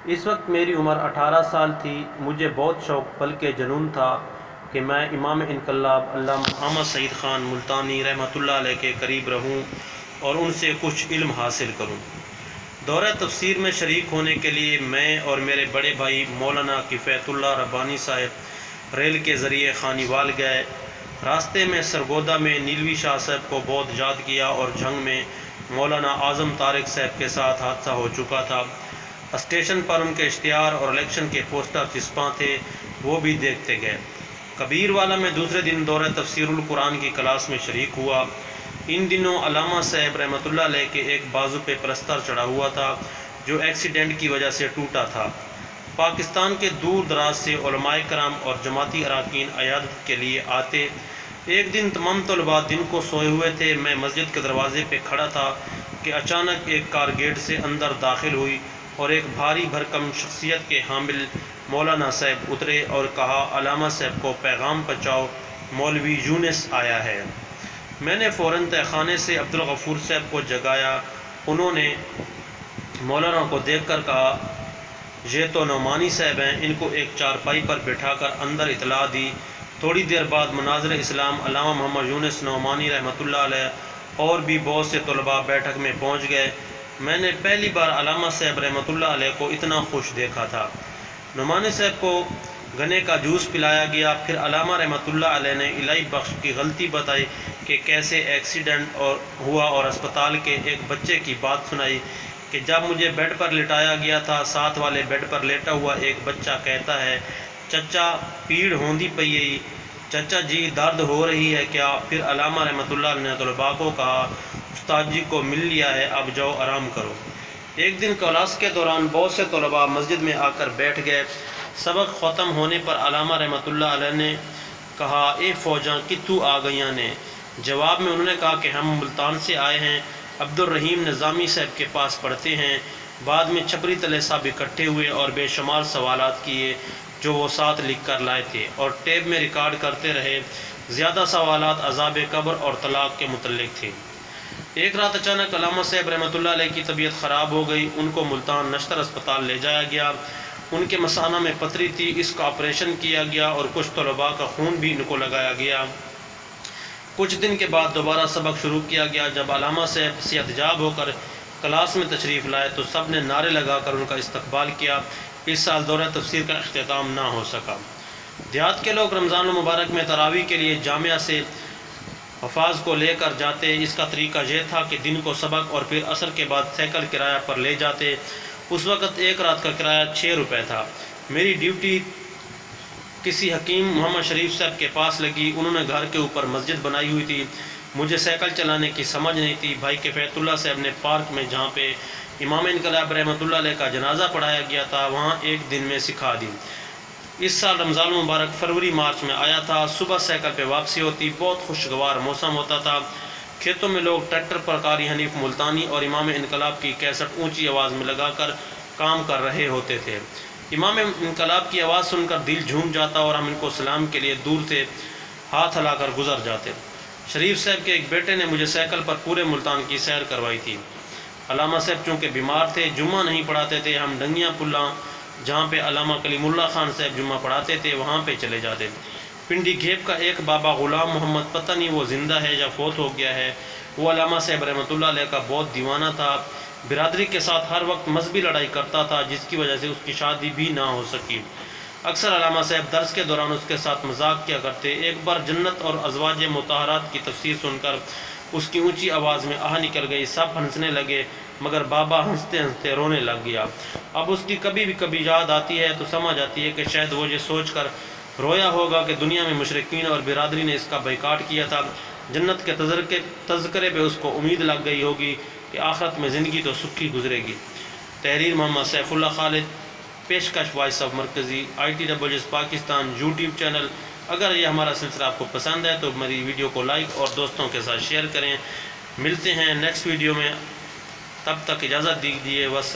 اس وقت میری عمر 18 سال تھی۔ مجھے بہت شوق بلکہ جنون تھا کہ میں امام انقلاب علامہ محمد سعید خان ملتانی رحمۃ اللہ علیہ کے قریب رہوں اور ان سے کچھ علم حاصل کروں۔ دورہ تفسیر میں شریک ہونے کے لیے میں اور میرے بڑے بھائی مولانا کفایت اللہ ربانی صاحب ریل کے ذریعے خانیوال گئے۔ راستے میں سرگودا میں نیلوی شاہ صاحب کو بہت یاد کیا اور جھنگ میں مولانا اعظم طارق صاحب کے ساتھ حادثہ ہو چکا تھا۔ اسٹیشن پر ان کے اشتہار اور الیکشن کے پوسٹر چسپاں تھے، وہ بھی دیکھتے گئے۔ کبیر والا میں دوسرے دن دورہ تفسیر القرآن کی کلاس میں شریک ہوا۔ ان دنوں علامہ صاحب رحمۃ اللہ علیہ کے ایک بازو پہ پلستر چڑھا ہوا تھا جو ایکسیڈنٹ کی وجہ سے ٹوٹا تھا۔ پاکستان کے دور دراز سے علماء کرام اور جماعتی اراکین عیادت کے لیے آتے۔ ایک دن تمام طلباء دن کو سوئے ہوئے تھے۔ میں مسجد کے دروازے پہ کھڑا تھا کہ اچانک ایک کار گیٹ سے اندر داخل ہوئی اور ایک بھاری بھرکم شخصیت کے حامل مولانا صاحب اترے اور کہا، علامہ صاحب کو پیغام پہنچاؤ، مولوی یونس آیا ہے۔ میں نے فوراً تہہ خانے سے عبدالغفور صاحب کو جگایا۔ انہوں نے مولانا کو دیکھ کر کہا، یہ تو نعمانی صاحب ہیں۔ ان کو ایک چارپائی پر بٹھا کر اندر اطلاع دی۔ تھوڑی دیر بعد مناظر اسلام علامہ محمد یونس نعمانی رحمۃ اللہ علیہ اور بھی بہت سے طلباء بیٹھک میں پہنچ گئے۔ میں نے پہلی بار علامہ صاحب رحمۃ اللہ علیہ کو اتنا خوش دیکھا تھا۔ نعمانی صاحب کو گنے کا جوس پلایا گیا۔ پھر علامہ رحمۃ اللہ علیہ نے الہی بخش کی غلطی بتائی کہ کیسے ایکسیڈنٹ ہوا اور اسپتال کے ایک بچے کی بات سنائی کہ جب مجھے بیڈ پر لٹایا گیا تھا، ساتھ والے بیڈ پر لیٹا ہوا ایک بچہ کہتا ہے، چچا پیڑ ہوندی پئی ہے، چچا جی درد ہو رہی ہے کیا؟ پھر علامہ رحمۃ اللہ علیہ نے طلباء کو کہا، استاد جی کو مل لیا ہے، اب جاؤ آرام کرو۔ ایک دن کلاس کے دوران بہت سے طلباء مسجد میں آ کر بیٹھ گئے۔ سبق ختم ہونے پر علامہ رحمۃ اللہ علیہ نے کہا، اے فوجاں کتوں آ گئیاں نے؟ جواب میں انہوں نے کہا کہ ہم ملتان سے آئے ہیں، عبد الرحیم نظامی صاحب کے پاس پڑھتے ہیں۔ بعد میں چھپری تلے صاحب اکٹھے ہوئے اور بے شمار سوالات کیے جو وہ ساتھ لکھ کر لائے تھے اور ٹیپ میں ریکارڈ کرتے رہے۔ زیادہ سوالات عذاب قبر اور طلاق کے متعلق تھے۔ ایک رات اچانک علامہ صاحب رحمۃ اللہ علیہ کی طبیعت خراب ہو گئی۔ ان کو ملتان نشتر اسپتال لے جایا گیا۔ ان کے مثانہ میں پتھری تھی، اس کا آپریشن کیا گیا اور کچھ طلباء کا خون بھی ان کو لگایا گیا۔ کچھ دن کے بعد دوبارہ سبق شروع کیا گیا۔ جب علامہ صاحب صحت یاب ہو کر کلاس میں تشریف لائے تو سب نے نعرے لگا کر ان کا استقبال کیا۔ اس سال دورہ تفسیر کا اختتام نہ ہو سکا۔ دیہات کے لوگ رمضان المبارک میں تراویح کے لیے جامعہ سے حفاظ کو لے کر جاتے۔ اس کا طریقہ یہ تھا کہ دن کو سبق اور پھر عصر کے بعد سائیکل کرایہ پر لے جاتے۔ اس وقت ایک رات کا کرایہ 6 روپے تھا۔ میری ڈیوٹی کسی حکیم محمد شریف صاحب کے پاس لگی۔ انہوں نے گھر کے اوپر مسجد بنائی ہوئی تھی۔ مجھے سائیکل چلانے کی سمجھ نہیں تھی۔ بھائی کفایت اللہ صاحب نے پارک میں جہاں پہ امام انقلاب رحمۃ اللہ علیہ کا جنازہ پڑھایا گیا تھا وہاں ایک دن میں سکھا دی۔ اس سال رمضان المبارک فروری مارچ میں آیا تھا۔ صبح سائیکل پہ واپسی ہوتی، بہت خوشگوار موسم ہوتا تھا۔ کھیتوں میں لوگ ٹریکٹر پر قاری حنیف ملتانی اور امام انقلاب کی کیسٹ اونچی آواز میں لگا کر کام کر رہے ہوتے تھے۔ امام انقلاب کی آواز سن کر دل جھوم جاتا اور ہم ان کو سلام کے لیے دور سے ہاتھ ہلا کر گزر جاتے۔ شریف صاحب کے ایک بیٹے نے مجھے سائیکل پر پورے ملتان کی سیر کروائی تھی۔ علامہ صاحب چونکہ بیمار تھے، جمعہ نہیں پڑھاتے تھے۔ ہم ڈنگیاں پلا جہاں پہ علامہ کلیم اللہ خان صاحب جمعہ پڑھاتے تھے وہاں پہ چلے جاتے۔ پنڈی گھیپ کا ایک بابا غلام محمد، پتہ نہیں وہ زندہ ہے یا فوت ہو گیا ہے، وہ علامہ صاحب رحمۃ اللہ علیہ کا بہت دیوانہ تھا۔ برادری کے ساتھ ہر وقت مذہبی لڑائی کرتا تھا جس کی وجہ سے اس کی شادی بھی نہ ہو سکی۔ اکثر علامہ صاحب درس کے دوران اس کے ساتھ مذاق کیا کرتے۔ ایک بار جنت اور ازواج مطہرات کی تفسیر سن کر اس کی اونچی آواز میں آہ نکل گئی۔ سب ہنسنے لگے مگر بابا ہنستے ہنستے رونے لگ گیا۔ اب اس کی کبھی بھی یاد آتی ہے تو سمجھ آتی ہے کہ شاید وہ یہ سوچ کر رویا ہوگا کہ دنیا میں مشرکین اور برادری نے اس کا بائیکاٹ کیا تھا۔ جنت کے تذکرے پہ اس کو امید لگ گئی ہوگی کہ آخرت میں زندگی تو سکھی گزرے گی۔ تحریر محمد سیف اللہ خالد، پیشکش وائس آف مرکزی ITWS پاکستان یوٹیوب چینل۔ اگر یہ ہمارا سلسلہ آپ کو پسند ہے تو میری ویڈیو کو لائک اور دوستوں کے ساتھ شیئر کریں۔ ملتے ہیں نیکسٹ ویڈیو میں، تب تک اجازت دیجیے، والسلام۔